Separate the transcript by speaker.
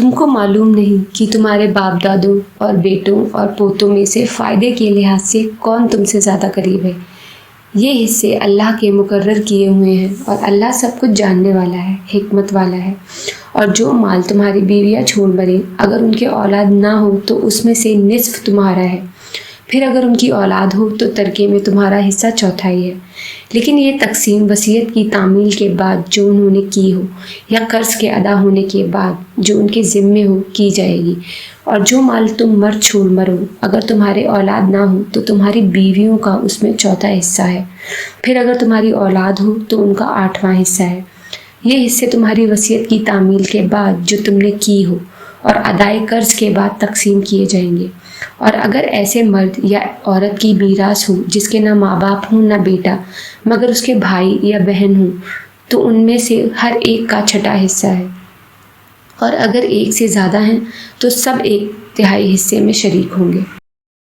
Speaker 1: تم کو معلوم نہیں کہ تمہارے باپ دادوں اور بیٹوں اور پوتوں میں سے فائدے کے لحاظ سے کون تم سے زیادہ قریب ہے۔ یہ حصے اللہ کے مقرر کیے ہوئے ہیں اور اللہ سب کچھ جاننے والا ہے، حکمت والا ہے۔ اور جو مال تمہاری بیویاں چھوڑ مریں، اگر ان کے اولاد نہ ہو تو اس میں سے نصف تمہارا ہے، پھر اگر ان کی اولاد ہو تو ترکے میں تمہارا حصہ چوتھائی ہے۔ لیکن یہ تقسیم وصیت کی تعمیل کے بعد جو انہوں نے کی ہو یا قرض کے ادا ہونے کے بعد جو ان کے ذمے ہو کی جائے گی۔ اور جو مال تم مر چھوڑ مرو، اگر تمہارے اولاد نہ ہو تو تمہاری بیویوں کا اس میں چوتھا حصہ ہے، پھر اگر تمہاری اولاد ہو تو ان کا 8واں حصہ ہے۔ یہ حصے تمہاری وصیت کی تعمیل کے بعد جو تم نے کی ہو اور ادائے قرض کے بعد تقسیم کیے جائیں گے۔ اور اگر ایسے مرد یا عورت کی میراث ہو جس کے نہ ماں باپ ہوں نہ بیٹا مگر اس کے بھائی یا بہن ہوں تو ان میں سے ہر ایک کا 6واں حصہ ہے، اور اگر ایک سے زیادہ ہیں تو سب 1/3 حصے میں شریک ہوں گے۔